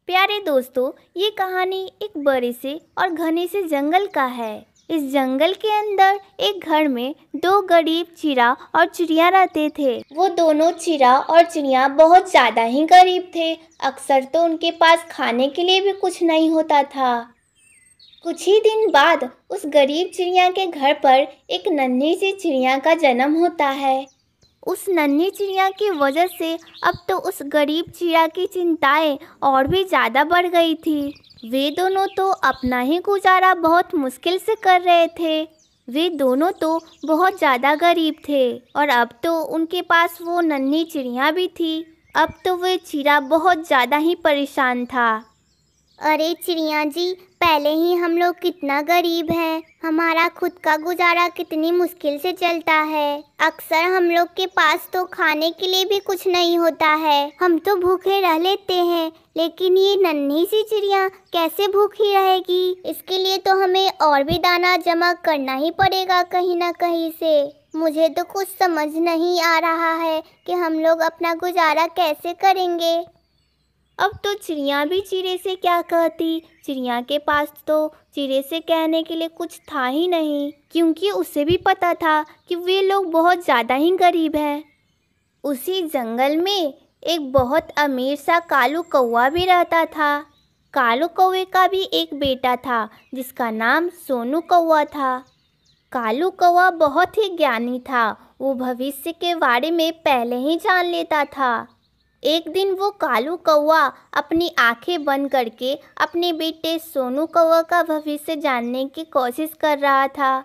प्यारे दोस्तों, ये कहानी एक बड़े से और घने से जंगल का है। इस जंगल के अंदर एक घर में दो गरीब चिड़ा और चिड़िया रहते थे। वो दोनों चिड़ा और चिड़िया बहुत ज़्यादा ही गरीब थे। अक्सर तो उनके पास खाने के लिए भी कुछ नहीं होता था। कुछ ही दिन बाद उस गरीब चिड़िया के घर पर एक नन्ही सी चिड़िया का जन्म होता है। उस नन्ही चिड़िया की वजह से अब तो उस गरीब चिड़िया की चिंताएं और भी ज़्यादा बढ़ गई थी। वे दोनों तो अपना ही गुजारा बहुत मुश्किल से कर रहे थे। वे दोनों तो बहुत ज़्यादा गरीब थे और अब तो उनके पास वो नन्ही चिड़िया भी थी। अब तो वे चिड़ा बहुत ज़्यादा ही परेशान था। अरे चिड़िया जी, पहले ही हम लोग कितना गरीब हैं। हमारा खुद का गुजारा कितनी मुश्किल से चलता है। अक्सर हम लोग के पास तो खाने के लिए भी कुछ नहीं होता है। हम तो भूखे रह लेते हैं, लेकिन ये नन्ही सी चिड़िया कैसे भूखी रहेगी? इसके लिए तो हमें और भी दाना जमा करना ही पड़ेगा कहीं ना कहीं से। मुझे तो कुछ समझ नहीं आ रहा है कि हम लोग अपना गुजारा कैसे करेंगे। अब तो चिड़िया भी चिड़े से क्या कहती। चिड़िया के पास तो चिड़े से कहने के लिए कुछ था ही नहीं, क्योंकि उसे भी पता था कि वे लोग बहुत ज़्यादा ही गरीब हैं। उसी जंगल में एक बहुत अमीर सा कालू कौवा भी रहता था। कालू कौवे का भी एक बेटा था जिसका नाम सोनू कौवा था। कालू कौवा बहुत ही ज्ञानी था। वो भविष्य के बारे में पहले ही जान लेता था। एक दिन वो कालू कौवा अपनी आंखें बंद करके अपने बेटे सोनू कौवा का भविष्य जानने की कोशिश कर रहा था।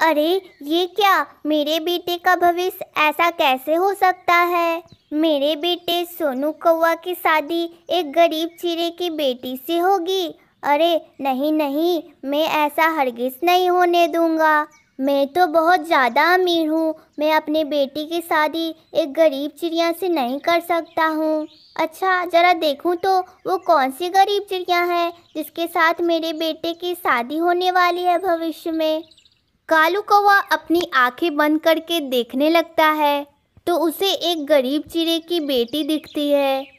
अरे ये क्या, मेरे बेटे का भविष्य ऐसा कैसे हो सकता है? मेरे बेटे सोनू कौवा की शादी एक गरीब चिड़े की बेटी से होगी। अरे नहीं नहीं, मैं ऐसा हरगिज़ नहीं होने दूंगा। मैं तो बहुत ज़्यादा अमीर हूँ। मैं अपने बेटी की शादी एक गरीब चिड़िया से नहीं कर सकता हूँ। अच्छा, ज़रा देखूँ तो वो कौन सी गरीब चिड़िया है जिसके साथ मेरे बेटे की शादी होने वाली है भविष्य में। कालू कौवा अपनी आंखें बंद करके देखने लगता है तो उसे एक गरीब चिड़े की बेटी दिखती है।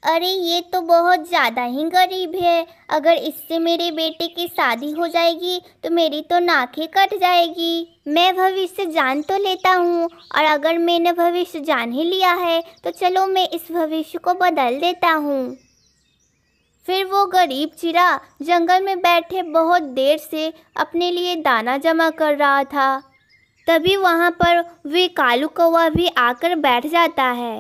अरे ये तो बहुत ज़्यादा ही गरीब है। अगर इससे मेरे बेटे की शादी हो जाएगी तो मेरी तो नाक ही कट जाएगी। मैं भविष्य जान तो लेता हूँ, और अगर मैंने भविष्य जान ही लिया है तो चलो मैं इस भविष्य को बदल देता हूँ। फिर वो गरीब चिड़ा जंगल में बैठे बहुत देर से अपने लिए दाना जमा कर रहा था। तभी वहाँ पर वे कालू कौवा भी आकर बैठ जाता है।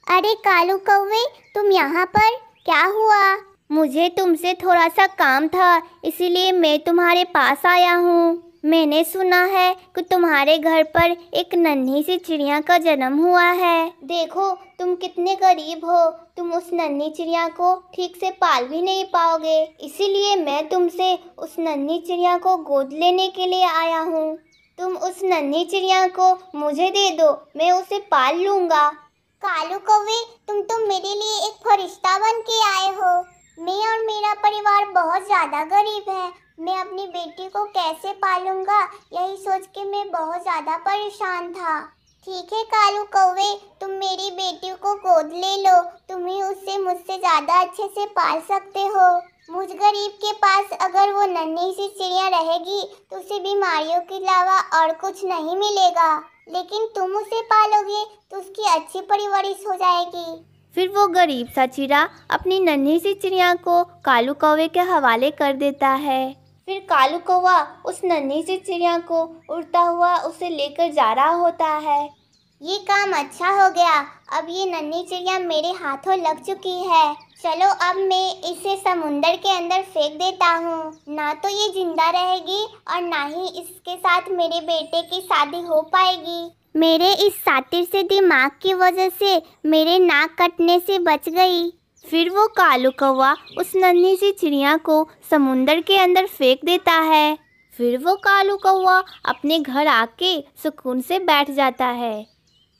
अरे कालू कौवे, तुम यहाँ पर? क्या हुआ? मुझे तुमसे थोड़ा सा काम था, इसीलिए मैं तुम्हारे पास आया हूँ। मैंने सुना है कि तुम्हारे घर पर एक नन्ही सी चिड़िया का जन्म हुआ है। देखो तुम कितने गरीब हो, तुम उस नन्ही चिड़िया को ठीक से पाल भी नहीं पाओगे। इसीलिए मैं तुमसे उस नन्ही चिड़िया को गोद लेने के लिए आया हूँ। तुम उस नन्ही चिड़िया को मुझे दे दो, मैं उसे पाल लूँगा। कालू कौवे, तुम तो मेरे लिए एक फरिश्ता बन के आए हो। मैं और मेरा परिवार बहुत ज़्यादा गरीब है। मैं अपनी बेटी को कैसे पालूंगा, यही सोच के मैं बहुत ज़्यादा परेशान था। ठीक है कालू कौवे, तुम मेरी बेटी को गोद ले लो। तुम ही उससे मुझसे ज़्यादा अच्छे से पाल सकते हो। मुझ गरीब के पास अगर वो नन्ही सी चिड़िया रहेगी तो उसे बीमारियों के अलावा और कुछ नहीं मिलेगा, लेकिन तुम उसे पालोगे तो उसकी अच्छी परवरिश हो जाएगी। फिर वो गरीब सा चिड़ा अपनी नन्ही सी चिड़िया को कालू कौवे के हवाले कर देता है। फिर कालू कौवा उस नन्ही सी चिड़िया को उड़ता हुआ उसे लेकर जा रहा होता है। ये काम अच्छा हो गया, अब ये नन्ही चिड़िया मेरे हाथों लग चुकी है। चलो अब मैं इसे समुंदर के अंदर फेंक देता हूँ। ना तो ये जिंदा रहेगी और ना ही इसके साथ मेरे बेटे की शादी हो पाएगी। मेरे इस शातिर से दिमाग की वजह से मेरे नाक कटने से बच गई। फिर वो कालू कौवा उस नन्ही सी चिड़िया को समुंदर के अंदर फेंक देता है। फिर वो कालू कौवा अपने घर आके सुकून से बैठ जाता है।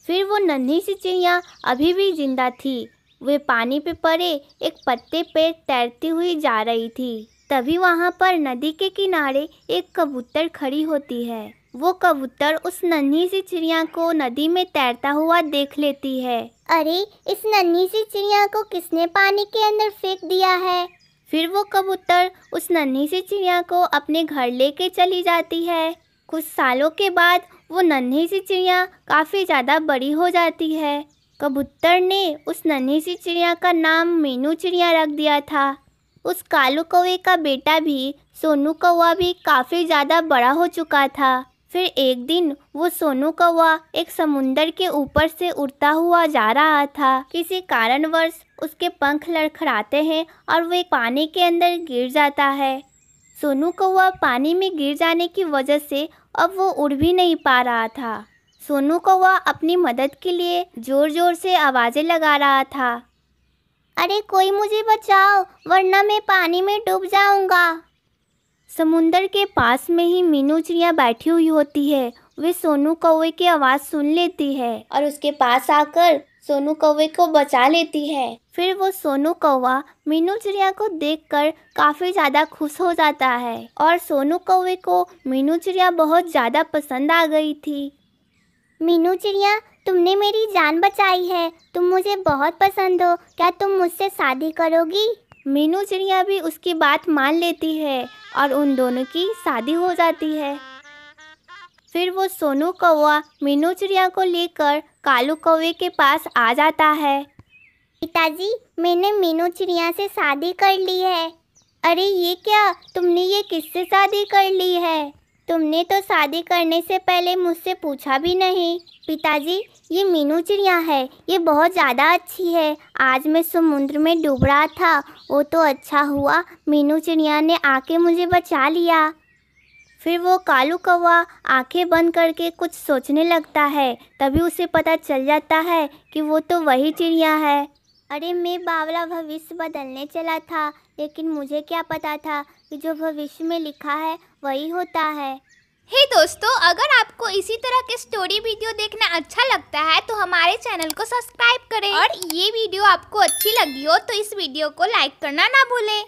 फिर वो नन्ही सी चिड़िया अभी भी जिंदा थी। वे पानी पे पड़े एक पत्ते पे तैरती हुई जा रही थी। तभी वहाँ पर नदी के किनारे एक कबूतर खड़ी होती है। वो कबूतर उस नन्ही सी चिड़िया को नदी में तैरता हुआ देख लेती है। अरे, इस नन्ही सी चिड़िया को किसने पानी के अंदर फेंक दिया है? फिर वो कबूतर उस नन्ही सी चिड़िया को अपने घर लेके चली जाती है। कुछ सालों के बाद वो नन्ही सी चिड़िया काफ़ी ज़्यादा बड़ी हो जाती है। कबूतर ने उस नन्ही सी चिड़िया का नाम मीनू चिड़िया रख दिया था। उस कालू कौवे का बेटा भी सोनू कौवा भी काफ़ी ज़्यादा बड़ा हो चुका था। फिर एक दिन वो सोनू कौवा एक समुंदर के ऊपर से उड़ता हुआ जा रहा था। किसी कारणवश उसके पंख लड़खड़ाते हैं और वो एक पानी के अंदर गिर जाता है। सोनू कौवा पानी में गिर जाने की वजह से अब वो उड़ भी नहीं पा रहा था। सोनू कौवा अपनी मदद के लिए जोर जोर से आवाज़ें लगा रहा था। अरे, कोई मुझे बचाओ, वरना मैं पानी में डूब जाऊंगा। समुंदर के पास में ही मीनू चिड़िया बैठी हुई होती है। वे सोनू कौवे की आवाज़ सुन लेती है और उसके पास आकर सोनू कौवे को बचा लेती है। फिर वो सोनू कौवा मीनू चिड़िया को देखकर काफ़ी ज़्यादा खुश हो जाता है और सोनू कौवे को मीनू चिड़िया बहुत ज़्यादा पसंद आ गई थी। मीनू चिड़िया, तुमने मेरी जान बचाई है। तुम मुझे बहुत पसंद हो। क्या तुम मुझसे शादी करोगी? मीनू चिड़िया भी उसकी बात मान लेती है और उन दोनों की शादी हो जाती है। फिर वो सोनू कौवा मीनू चिड़िया को लेकर कालू कौवे के पास आ जाता है। पिताजी, मैंने मीनू चिड़िया से शादी कर ली है। अरे, ये क्या? तुमने ये किससे शादी कर ली है? तुमने तो शादी करने से पहले मुझसे पूछा भी नहीं। पिताजी, ये मीनू चिड़िया है। ये बहुत ज़्यादा अच्छी है। आज मैं समुद्र में डूब रहा था, वो तो अच्छा हुआ मीनू चिड़िया ने आके मुझे बचा लिया। फिर वो कालू कौवा आंखें बंद करके कुछ सोचने लगता है। तभी उसे पता चल जाता है कि वो तो वही चिड़िया है। अरे, मैं बावला भविष्य बदलने चला था, लेकिन मुझे क्या पता था कि जो भविष्य में लिखा है वही होता है। हे दोस्तों, अगर आपको इसी तरह के स्टोरी वीडियो देखना अच्छा लगता है तो हमारे चैनल को सब्सक्राइब करें और ये वीडियो आपको अच्छी लगी हो तो इस वीडियो को लाइक करना ना भूलें।